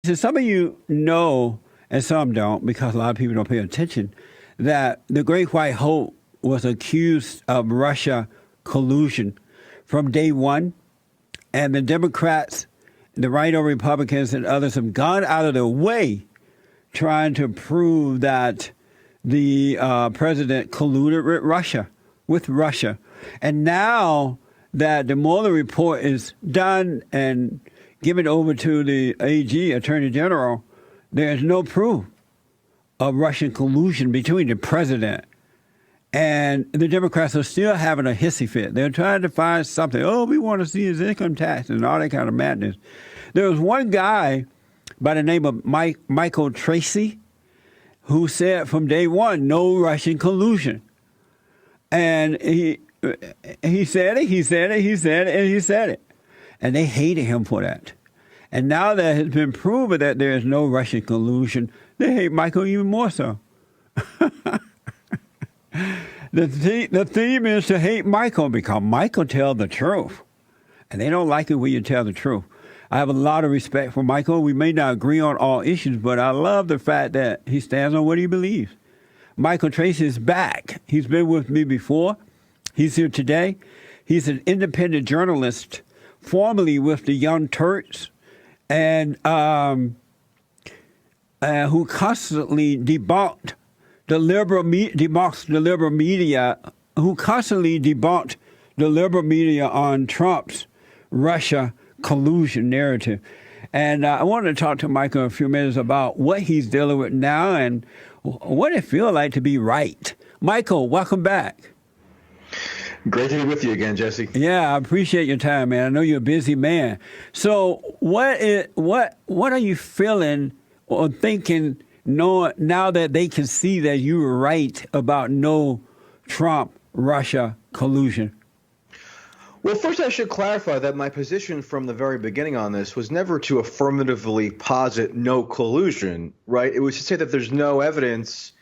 So some of you know, and some don't, because a lot of people don't pay attention, that the Great White Hope was accused of Russia collusion from day one, and the Democrats, the Rhino Republicans, and others have gone out of their way trying to prove that the president colluded with Russia. And now that the Mueller report is done and given over to the AG, Attorney General, there is no proof of Russian collusion between the president and the Democrats are still having a hissy fit. They're trying to find something. Oh, we want to see his income tax and all that kind of madness. There was one guy by the name of Michael Tracey who said from day one, no Russian collusion. And he said it. And they hated him for that. And now that has been proven that there is no Russian collusion, they hate Michael even more so. The theme is to hate Michael because Michael tells the truth. And they don't like it when you tell the truth. I have a lot of respect for Michael. We may not agree on all issues, but I love the fact that he stands on what he believes. Michael Tracey is back. He's been with me before. He's here today. He's an independent journalist, formerly with the Young Turks, and who constantly debunked the liberal media on Trump's Russia collusion narrative. And I wanted to talk to Michael in a few minutes about what he's dealing with now and what it feels like to be right. Michael, welcome back. Great to be with you again, Jesse. Yeah, I appreciate your time, man. I know you're a busy man. So what are you feeling or thinking now that they can see that you were right about no Trump-Russia collusion? Well, first I should clarify that my position from the very beginning on this was never to affirmatively posit no collusion, right? It was to say that there's no evidence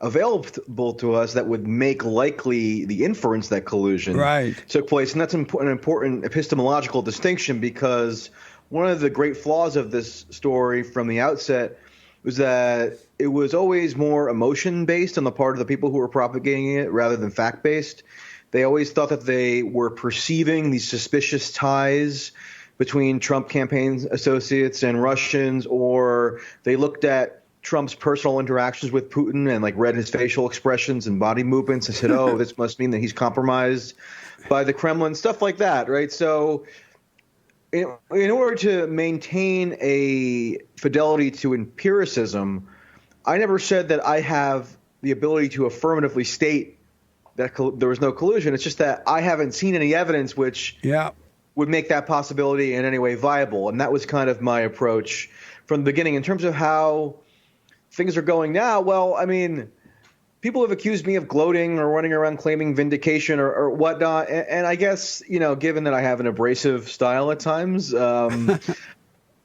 available to us that would make likely the inference that collusion took place. And that's an important epistemological distinction, because one of the great flaws of this story from the outset was that it was always more emotion-based on the part of the people who were propagating it rather than fact-based. They always thought that they were perceiving these suspicious ties between Trump campaign associates and Russians, or they looked at Trump's personal interactions with Putin and read his facial expressions and body movements and said, oh, this must mean that he's compromised by the Kremlin, stuff like that, right? So in order to maintain a fidelity to empiricism, I never said that I have the ability to affirmatively state that there was no collusion. It's just that I haven't seen any evidence which would make that possibility in any way viable. And that was kind of my approach from the beginning. In terms of how things are going now, well, I mean, people have accused me of gloating or running around claiming vindication or whatnot. And I guess, given that I have an abrasive style at times, I'm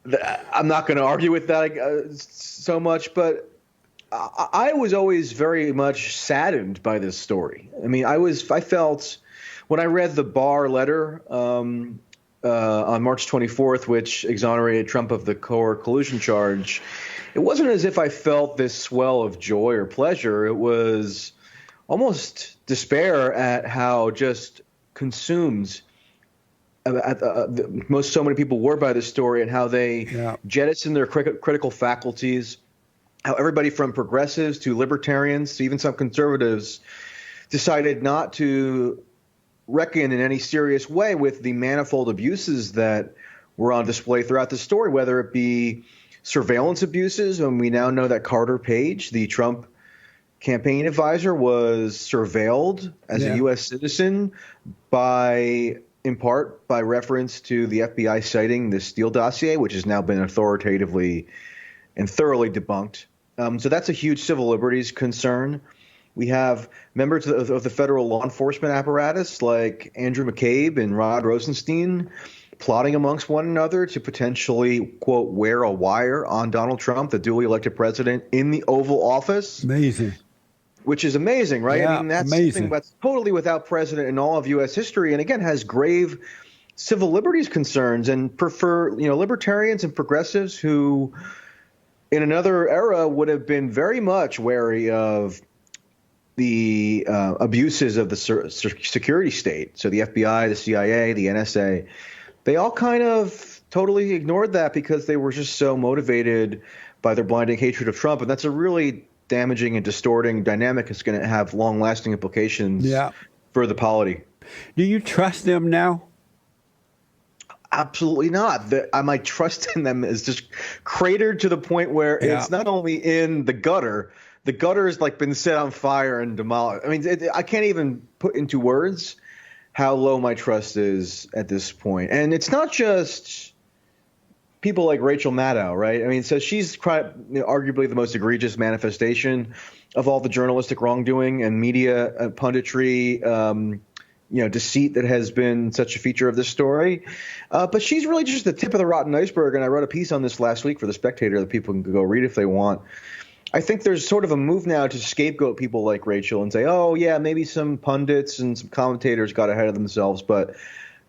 not going to argue with that so much. But I was always very much saddened by this story. I mean, I felt when I read the Barr letter on March 24th, which exonerated Trump of the core collusion charge, it wasn't as if I felt this swell of joy or pleasure. It was almost despair at how just consumed so many people were by this story, and how they jettisoned their critical faculties, how everybody from progressives to libertarians to even some conservatives decided not to reckon in any serious way with the manifold abuses that were on display throughout the story, whether it be surveillance abuses. And we now know that Carter Page, the Trump campaign advisor, was surveilled as a U.S. citizen in part by reference to the FBI citing the Steele dossier, which has now been authoritatively and thoroughly debunked. So that's a huge civil liberties concern. We have members of the federal law enforcement apparatus like Andrew McCabe and Rod Rosenstein plotting amongst one another to potentially, quote, wear a wire on Donald Trump, the duly elected president, in the Oval Office. Amazing. Which is amazing, right? Yeah, I mean, that's amazing. something that's totally without precedent in all of U.S. history, and again, has grave civil liberties concerns and prefer, libertarians and progressives who in another era would have been very much wary of the abuses of the security state. So the FBI, the CIA, the NSA, they all kind of totally ignored that because they were just so motivated by their blinding hatred of Trump. And that's a really damaging and distorting dynamic. It's going to have long-lasting implications for the polity. Do you trust them now? Absolutely not. My trust in them is just cratered to the point where it's not only in the gutter has like been set on fire and demolished. I mean, I can't even put into words how low my trust is at this point. And it's not just people like Rachel Maddow, right? I mean, so she's arguably the most egregious manifestation of all the journalistic wrongdoing and media punditry, deceit that has been such a feature of this story. But she's really just the tip of the rotten iceberg. And I wrote a piece on this last week for The Spectator that people can go read if they want. I think there's sort of a move now to scapegoat people like Rachel and say, oh, yeah, maybe some pundits and some commentators got ahead of themselves. But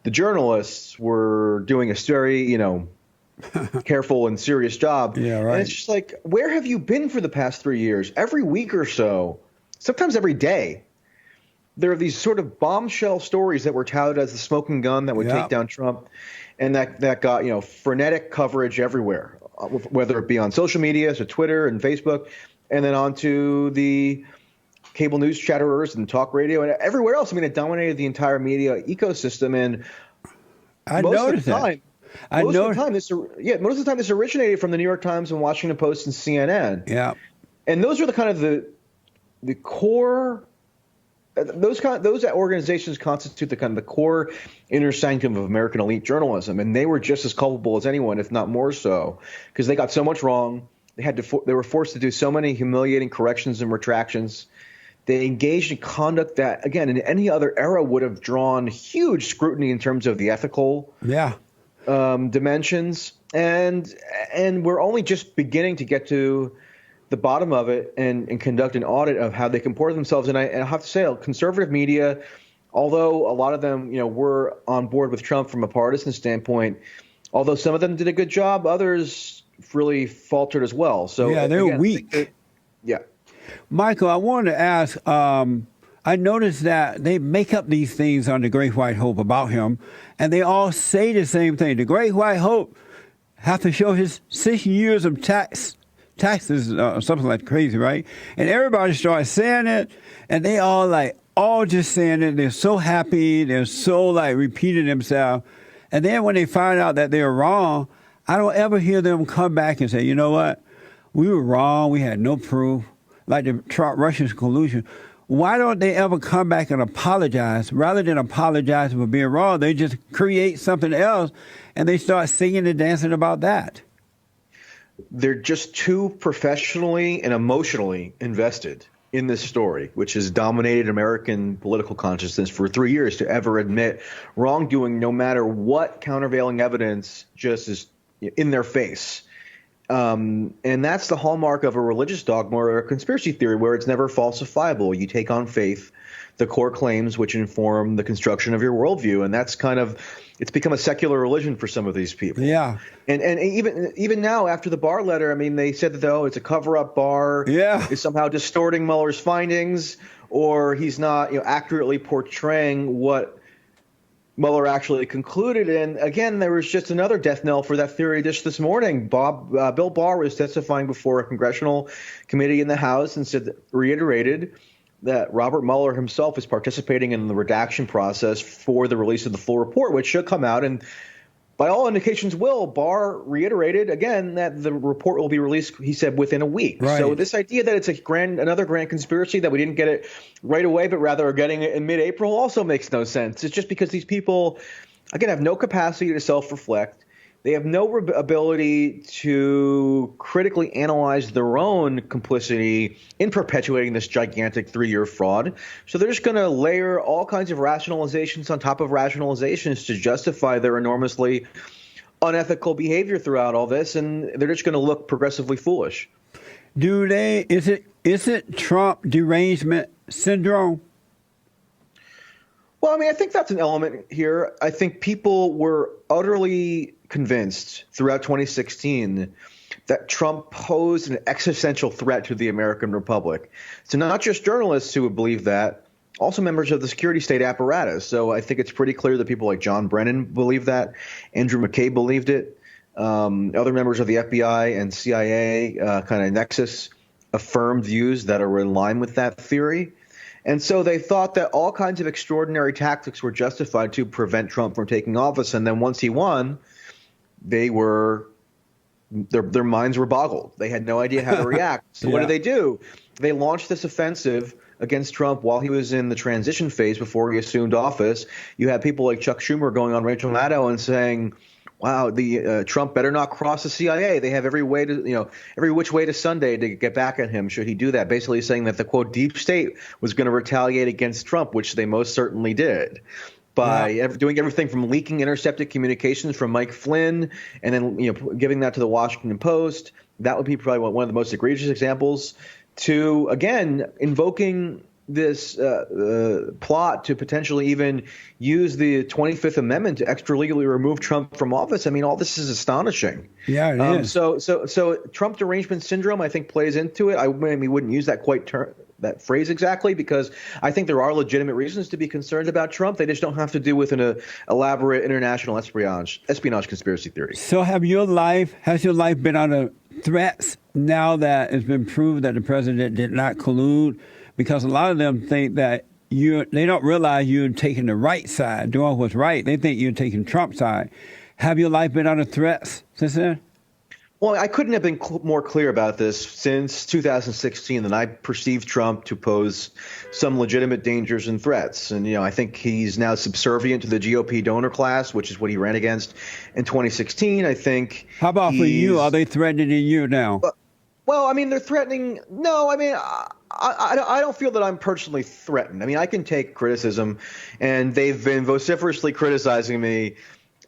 the journalists were doing a very, careful and serious job. Yeah, right. And it's just like, where have you been for the past 3 years? Every week or so, sometimes every day, there are these sort of bombshell stories that were touted as the smoking gun that would take down Trump, and that got frenetic coverage everywhere, whether it be on social media, so Twitter and Facebook, and then onto the cable news chatterers and talk radio and everywhere else. I mean, it dominated the entire media ecosystem, and most of the time this originated from the New York Times and Washington Post and CNN. Yeah, and those are the kind of the core. Those organizations constitute the core inner sanctum of American elite journalism, and they were just as culpable as anyone, if not more so, because they got so much wrong. They were forced to do so many humiliating corrections and retractions. They engaged in conduct that, again, in any other era would have drawn huge scrutiny in terms of the ethical dimensions, and we're only just beginning to get to the bottom of it and conduct an audit of how they comport themselves. And I have to say, conservative media, although a lot of them, were on board with Trump from a partisan standpoint, although some of them did a good job, others really faltered as well. So they're weak. Michael, I wanted to ask, I noticed that they make up these things on the Great White Hope about him, and they all say the same thing. The Great White Hope have to show his 6 years of taxes, something like crazy, right? And everybody starts saying it, and they all just saying it. They're so happy. They're so repeating themselves. And then when they find out that they're wrong, I don't ever hear them come back and say, you know what? We were wrong. We had no proof. Like the Trump-Russian collusion. Why don't they ever come back and apologize? Rather than apologizing for being wrong, they just create something else, and they start singing and dancing about that. They're just too professionally and emotionally invested in this story, which has dominated American political consciousness for 3 years, to ever admit wrongdoing, no matter what countervailing evidence just is in their face. And that's the hallmark of a religious dogma or a conspiracy theory, where it's never falsifiable. You take on faith the core claims which inform the construction of your worldview. And that's it's become a secular religion for some of these people. Yeah. And even now, after the Barr letter, I mean, they said that, it's a cover-up. Barr is somehow distorting Mueller's findings, or he's not accurately portraying what Mueller actually concluded. And again, there was just another death knell for that theory just this morning. Bill Barr was testifying before a congressional committee in the House and reiterated that Robert Mueller himself is participating in the redaction process for the release of the full report, which should come out. And by all indications will. Barr reiterated again that the report will be released, he said, within a week. Right. So this idea that it's another grand conspiracy, that we didn't get it right away, but rather are getting it in mid-April, also makes no sense. It's just because these people, again, have no capacity to self-reflect. They have no ability to critically analyze their own complicity in perpetuating this gigantic 3-year fraud. So they're just going to layer all kinds of rationalizations on top of rationalizations to justify their enormously unethical behavior throughout all this, and they're just going to look progressively foolish. Is it Trump derangement syndrome? Well, I mean, I think that's an element here. I think people were utterly convinced throughout 2016 that Trump posed an existential threat to the American Republic. So not just journalists who would believe that, also members of the security state apparatus. So I think it's pretty clear that people like John Brennan believed that. Andrew McCabe believed it. Other members of the FBI and CIA kind of nexus affirmed views that are in line with that theory. And so they thought that all kinds of extraordinary tactics were justified to prevent Trump from taking office. And then once he won, their minds were boggled. They had no idea how to react. So what did they do? They launched this offensive against Trump while he was in the transition phase before he assumed office. You had people like Chuck Schumer going on Rachel Maddow and saying, wow, the Trump better not cross the CIA. They have every which way to Sunday to get back at him should he do that. Basically saying that the, quote, deep state was going to retaliate against Trump, which they most certainly did by doing everything from leaking intercepted communications from Mike Flynn and then giving that to the Washington Post. That would be probably one of the most egregious examples, to, again, invoking this plot to potentially even use the 25th Amendment to extralegally remove Trump from office. I mean, all this is astonishing. Yeah, it is. So Trump derangement syndrome, I think, plays into it. I maybe wouldn't use that that phrase exactly, because I think there are legitimate reasons to be concerned about Trump. They just don't have to do with an elaborate international espionage conspiracy theory. So has your life been under threats now that it's been proved that the president did not collude? Because a lot of them think that they don't realize you're taking the right side, doing what's right. They think you're taking Trump's side. Have your life been under threats since then? Well, I couldn't have been more clear about this since 2016 that I perceived Trump to pose some legitimate dangers and threats. And, I think he's now subservient to the GOP donor class, which is what he ran against in 2016. I think. How about for you? Are they threatening you now? Well, I mean, they're threatening. No, I mean, I don't feel that I'm personally threatened. I mean, I can take criticism, and they've been vociferously criticizing me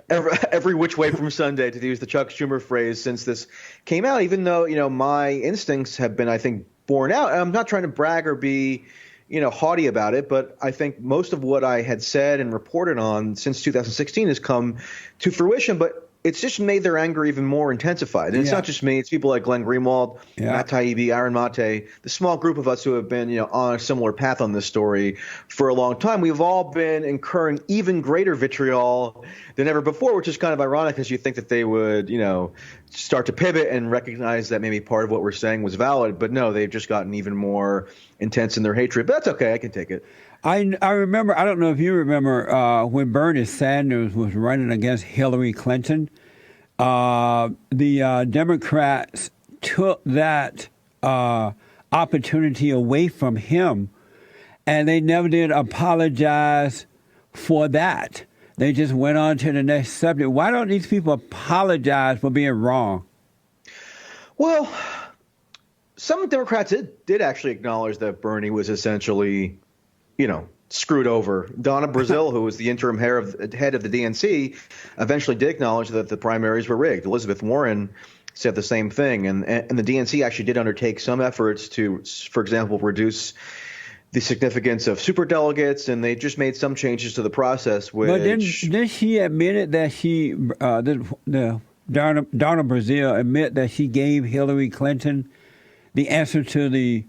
every which way from Sunday, to use the Chuck Schumer phrase, since this came out, even though, my instincts have been, I think, borne out. And I'm not trying to brag or be, haughty about it, but I think most of what I had said and reported on since 2016 has come to fruition. But it's just made their anger even more intensified. And it's not just me. It's people like Glenn Greenwald, Matt Taibbi, Aaron Mate, the small group of us who have been, on a similar path on this story for a long time. We've all been incurring even greater vitriol than ever before, which is kind of ironic, because you think that they would, start to pivot and recognize that maybe part of what we're saying was valid. But no, they've just gotten even more intense in their hatred. But that's okay. I can take it. I remember, I don't know if you remember, when Bernie Sanders was running against Hillary Clinton, the Democrats took that opportunity away from him, and they never did apologize for that. They just went on to the next subject. Why don't these people apologize for being wrong? Well, some Democrats did actually acknowledge that Bernie was essentially screwed over. Donna Brazile, who was the interim head of the DNC, eventually did acknowledge that the primaries were rigged. Elizabeth Warren said the same thing. And the DNC actually did undertake some efforts to, for example, reduce the significance of superdelegates, and they just made some changes to the process. But didn't she admit it that Donna Brazile admit that she gave Hillary Clinton the answer to the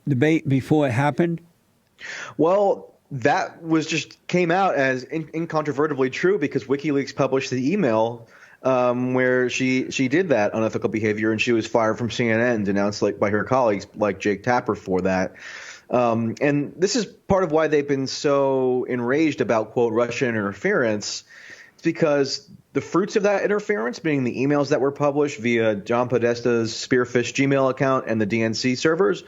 debate before it happened? Well, that came out as incontrovertibly true, because WikiLeaks published the email where she did that unethical behavior, and she was fired from CNN, denounced by her colleagues like Jake Tapper for that. And this is part of why they've been so enraged about, quote, Russian interference. It's because the fruits of that interference, meaning the emails that were published via John Podesta's Spearfish Gmail account and the DNC servers,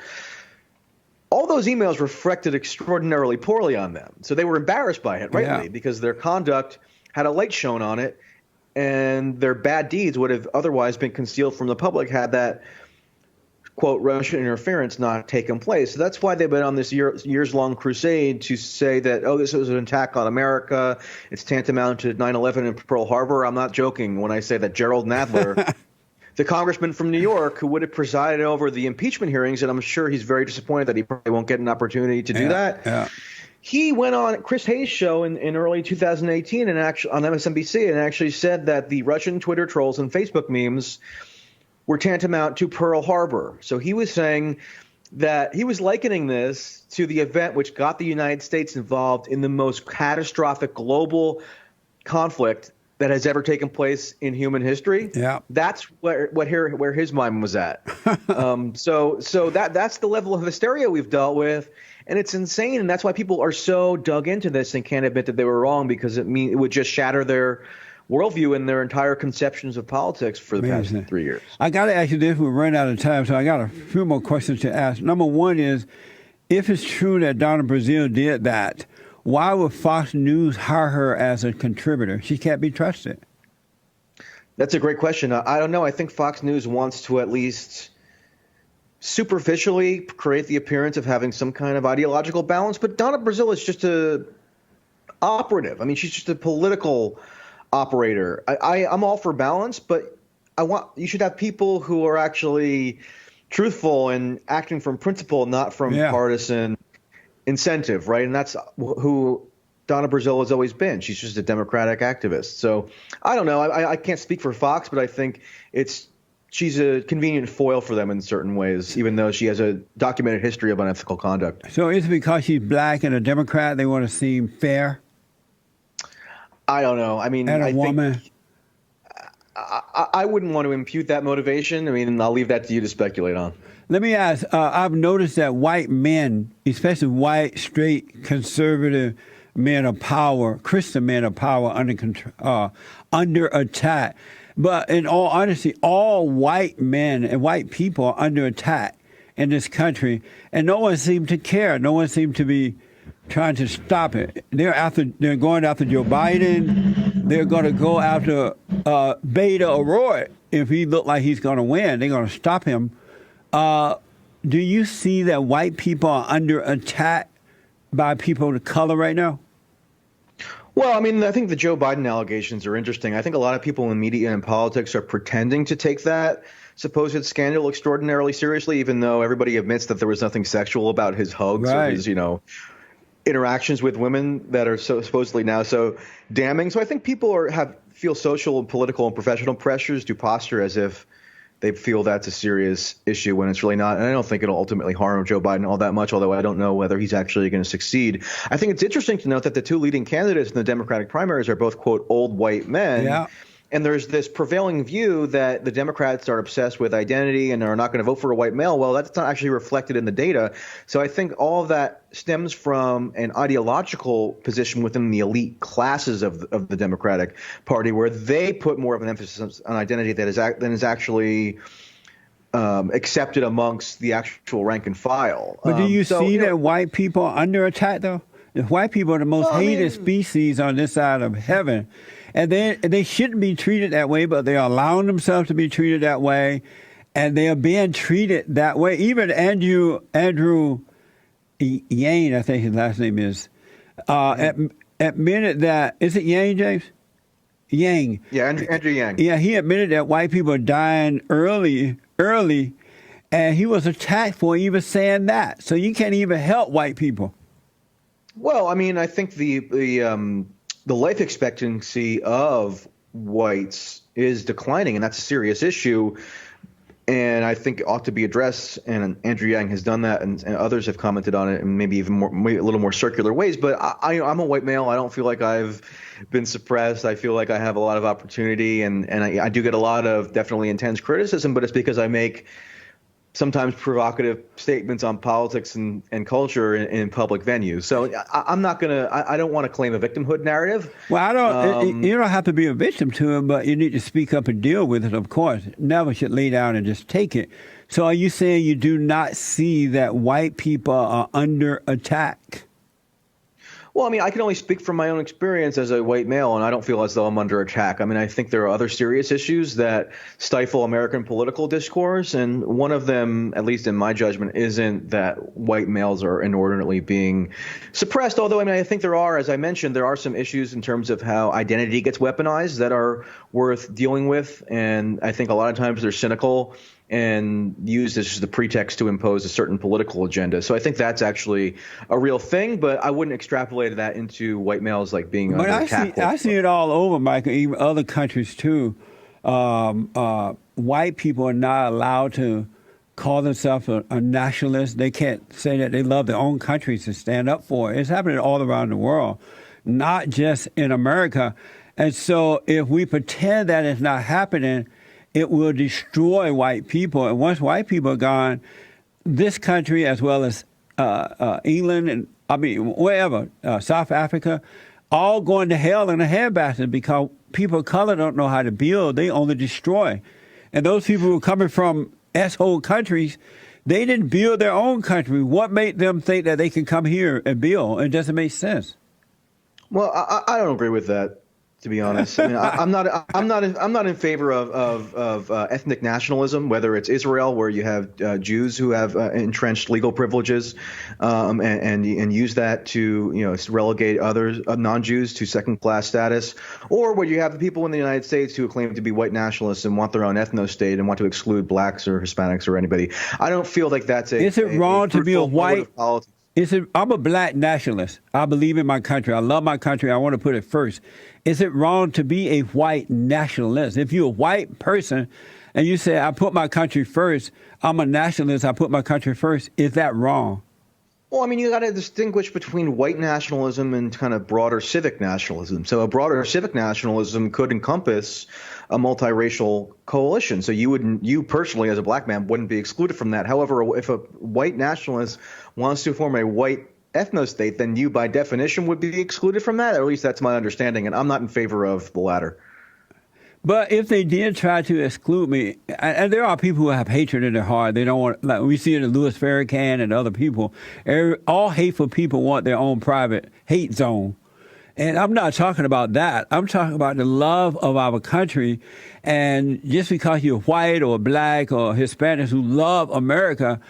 all those emails reflected extraordinarily poorly on them. So they were embarrassed by it, rightly, because their conduct had a light shown on it, and their bad deeds would have otherwise been concealed from the public had that, quote, Russian interference not taken place. So that's why they've been on this years-long crusade to say that, this was an attack on America. It's tantamount to 9/11 and Pearl Harbor. I'm not joking when I say that Gerald Nadler, the congressman from New York who would have presided over the impeachment hearings, and I'm sure he's very disappointed that he probably won't get an opportunity to do that. Yeah. he went on Chris Hayes' show in early 2018 and actually on MSNBC and actually said that the Russian Twitter trolls and Facebook memes were tantamount to Pearl Harbor. So he was saying that he was likening this to the event which got the United States involved in the most catastrophic global conflict that has ever taken place in human history. Yeah, that's where his mind was at. So that's the level of hysteria we've dealt with, and it's insane. And that's why people are so dug into this and can't admit that they were wrong, because it would just shatter their worldview and their entire conceptions of politics for the past 3 years. I got to ask you this. We're running out of time, so I got a few more questions to ask. Number one is, if it's true that Donna Brazile did that, why would Fox News hire her as a contributor? She can't be trusted. That's a great question. I don't know. I think Fox News wants to at least superficially create the appearance of having some kind of ideological balance. But Donna Brazile is just a operative. I mean, she's just a political operator. I'm all for balance, but you should have people who are actually truthful and acting from principle, not from partisan incentive, right? And that's who Donna Brazile has always been. She's just a Democratic activist. So I don't know. I can't speak for Fox, but I think she's a convenient foil for them in certain ways, even though she has a documented history of unethical conduct. So is it because she's black and a Democrat, they want to seem fair? I don't know. I mean, and a woman. Think I wouldn't want to impute that motivation. I mean, I'll leave that to you to speculate on. Let me ask, I've noticed that white men, especially white, straight, conservative men of power, Christian men of power, under attack. But in all honesty, all white men and white people are under attack in this country, and no one seemed to care. No one seemed to be trying to stop it. They're going after Joe Biden. They're going to go after Beta O'Rourke if he looked like he's going to win. They're going to stop him. Do you see that white people are under attack by people of color right now? Well, I mean, I think the Joe Biden allegations are interesting. I think a lot of people in media and politics are pretending to take that supposed scandal extraordinarily seriously, even though everybody admits that there was nothing sexual about his hugs or his, interactions with women that are so supposedly now so damning. So I think people feel social and political and professional pressures to posture as if they feel that's a serious issue when it's really not. And I don't think it'll ultimately harm Joe Biden all that much, although I don't know whether he's actually going to succeed. I think it's interesting to note that the two leading candidates in the Democratic primaries are both, quote, old white men. Yeah. And there's this prevailing view that the Democrats are obsessed with identity and are not going to vote for a white male. Well, that's not actually reflected in the data. So I think all of that stems from an ideological position within the elite classes of the Democratic Party, where they put more of an emphasis on identity than is actually accepted amongst the actual rank and file. But do you see that white people are under attack, though? If white people are the most hated species on this side of heaven, and they shouldn't be treated that way, but they're allowing themselves to be treated that way, and they are being treated that way. Even Andrew Yang, I think his last name is, admitted that, is it Yang, James? Yang. Yeah, Andrew Yang. Yeah, he admitted that white people are dying early, and he was attacked for even saying that. So you can't even help white people. Well, I mean, I think the life expectancy of whites is declining, and that's a serious issue. And I think it ought to be addressed. And Andrew Yang has done that, and others have commented on it in maybe even maybe a little more circular ways. But I'm a white male. I don't feel like I've been suppressed. I feel like I have a lot of opportunity, and I do get a lot of definitely intense criticism. But it's because I make sometimes provocative statements on politics and culture in public venues. So I'm not going to – I don't want to claim a victimhood narrative. Well, you don't have to be a victim to it, but you need to speak up and deal with it, of course. Never should lay down and just take it. So are you saying you do not see that white people are under attack? Well, I mean, I can only speak from my own experience as a white male, and I don't feel as though I'm under attack. I mean, I think there are other serious issues that stifle American political discourse, and one of them, at least in my judgment, isn't that white males are inordinately being suppressed. Although, I mean, I think there are, as I mentioned, there are some issues in terms of how identity gets weaponized that are worth dealing with. And I think a lot of times they're cynical and use this as the pretext to impose a certain political agenda. So I think that's actually a real thing, but I wouldn't extrapolate that into white males like being But under attack. I see it all over, Michael, even other countries too. White people are not allowed to call themselves a nationalist. They can't say that they love their own countries and stand up for it. It's happening all around the world, not just in America. And so if we pretend that it's not happening, it will destroy white people. And once white people are gone, this country, as well as England and wherever, South Africa, all going to hell in a handbasket because people of color don't know how to build. They only destroy. And those people who are coming from S-hole countries, they didn't build their own country. What made them think that they can come here and build? It doesn't make sense. Well, I don't agree with that, to be honest. I mean, I'm not in favor of ethnic nationalism, whether it's Israel, where you have Jews who have entrenched legal privileges, and use that to relegate others non-Jews to second-class status, or where you have the people in the United States who claim to be white nationalists and want their own ethno-state and want to exclude blacks or Hispanics or anybody. I don't feel like that's Is it wrong to be a white? Politics. I'm a black nationalist. I believe in my country. I love my country. I want to put it first. Is it wrong to be a white nationalist? If you're a white person and you say, I put my country first, I'm a nationalist, I put my country first, is that wrong? Well, I mean, you got to distinguish between white nationalism and kind of broader civic nationalism. So a broader civic nationalism could encompass a multiracial coalition. So you personally, as a black man, wouldn't be excluded from that. However, if a white nationalist wants to form a white ethno-state, then you, by definition, would be excluded from that. Or at least that's my understanding, and I'm not in favor of the latter. But if they did try to exclude me, and there are people who have hatred in their heart, they don't want, like we see it in Louis Farrakhan and other people, all hateful people want their own private hate zone. And I'm not talking about that. I'm talking about the love of our country. And just because you're white or black or Hispanics who love America,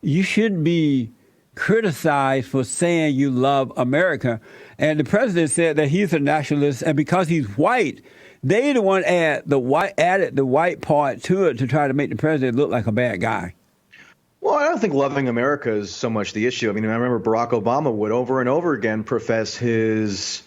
you shouldn't be criticized for saying you love America. And the president said that he's a nationalist, and because he's white, they the one added the white part to it to try to make the president look like a bad guy. Well, I don't think loving America is so much the issue. I mean, I remember Barack Obama would over and over again profess his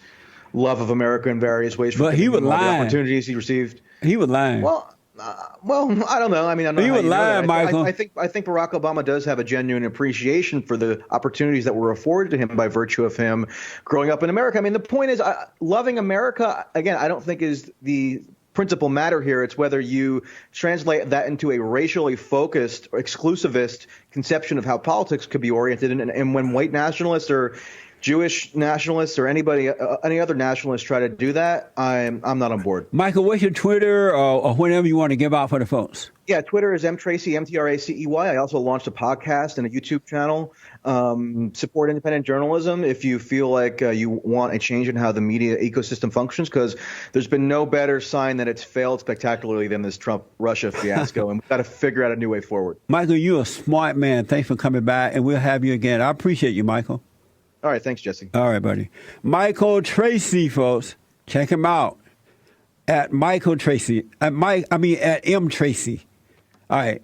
love of America in various ways. But he would lie. The opportunities he received. He would lie. Well, I don't know. I mean, I'm not. He would lie, Michael. I think Barack Obama does have a genuine appreciation for the opportunities that were afforded to him by virtue of him growing up in America. I mean, the point is, loving America, again, I don't think is the principal matter here. It's whether you translate that into a racially focused or exclusivist conception of how politics could be oriented. And when white nationalists or Jewish nationalists or any other nationalists try to do that, I'm not on board. Michael, what's your Twitter or whatever you want to give out for the folks? Yeah, Twitter is mtracey, MTRACEY. I also launched a podcast and a YouTube channel. Support independent journalism if you feel like you want a change in how the media ecosystem functions, because there's been no better sign that it's failed spectacularly than this Trump-Russia fiasco, and we've got to figure out a new way forward. Michael, you're a smart man. Thanks for coming back, and we'll have you again. I appreciate you, Michael. All right, thanks, Jesse. All right, buddy. Michael Tracey, folks. Check him out at Michael Tracey. At M Tracey. All right.